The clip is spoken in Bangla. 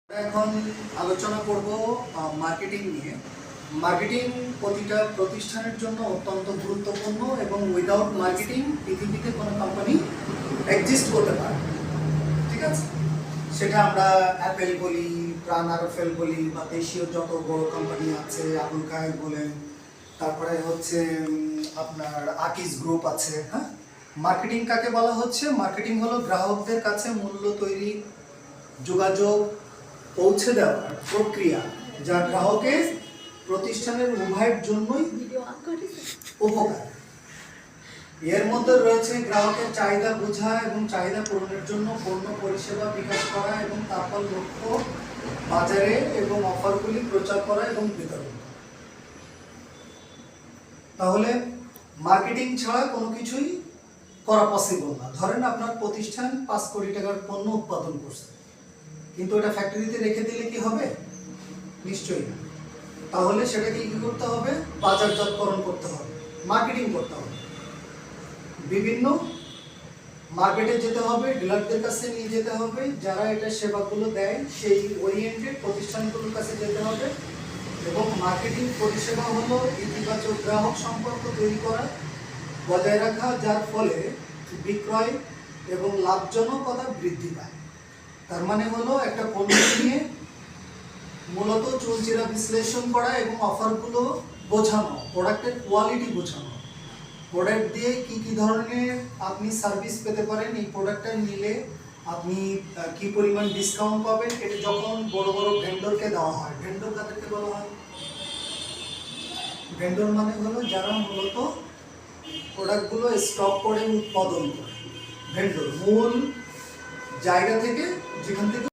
এখন আলোচনা করব মার্কেটিং নিয়ে। মার্কেটিং প্রতিটা প্রতিষ্ঠানের জন্য অত্যন্ত গুরুত্বপূর্ণ এবং উইদাউট মার্কেটিং পৃথিবীতে কোনো কোম্পানি এক্সিস্ট করতে পারে না। ঠিক আছে, সেটা আমরা অ্যাপেল বলি, প্রাণ আরফেল বলি, বা দেশীয় যত বড় কোম্পানি আছে, আবুল কায়ের বলেন, তারপরে হচ্ছে আপনার আকিজ গ্রুপ আছে। হ্যাঁ, মার্কেটিং কাকে বলা হচ্ছে? মার্কেটিং হলো গ্রাহকদের কাছে মূল্য তৈরি, যোগাযোগ পৌঁছে দেওয়ার প্রক্রিয়া, যা গ্রাহকের প্রতিষ্ঠানের উভয়ের জন্যই উপকার। এর মধ্যে রয়েছে গ্রাহকের চাহিদা বোঝা এবং চাহিদা পূরণের জন্য পণ্য পরিষেবা বিকাশ করা এবং তারপর লক্ষ্য বাজারে এবং অফারগুলি প্রচার করা এবং বিতরণ করা। তাহলে মার্কেটিং ছাড়া কোনো কিছুই করা পসিবল না। ধরেন আপনার প্রতিষ্ঠান 5 কোটি টাকার পণ্য উৎপাদন করছে, কিন্তু এটা ফ্যাক্টরিতে রেখে দিলে কি হবে? নিশ্চয়ই না। তাহলে সেটাকে কি করতে হবে? বাজারজাতকরণ করতে হবে, মার্কেটিং করতে হবে। বিভিন্ন মার্কেটে যেতে হবে, ডিলারদের কাছে নিয়ে যেতে হবে, যারা এটা সেবাগুলো দেয় সেই ওরিয়েন্টেড প্রতিষ্ঠানগুলোর কাছে যেতে হবে। এবং মার্কেটিং পরিষেবা হলো ইতিবাচক গ্রাহক সম্পর্ক তৈরি করা, বজায় রাখা, যার ফলে বিক্রয় এবং লাভজনকতা বৃদ্ধি পায়। তার মানে হলো একটা পণ্য নিয়ে মূলত চুলচেরা বিশ্লেষণ করা এবং অফারগুলো বোঝানো, প্রোডাক্টের কোয়ালিটি বোঝানো, প্রোডাক্ট দিয়ে কি কি ধরনের আপনি সার্ভিস পেতে পারেন, এই প্রোডাক্টটা নিলে আপনি কি পরিমাণ ডিসকাউন্ট পাবেন। এটা যখন বড় বড় ভেন্ডরকে দেওয়া হয়, ভেন্ডর কাদেরকে বলা হয়? ভেন্ডর মানে হলো যারা মূলত প্রোডাক্টগুলো স্টক করে উৎপাদন করে। ভেন্ডর মূল জায়গা থেকে, যেখান থেকে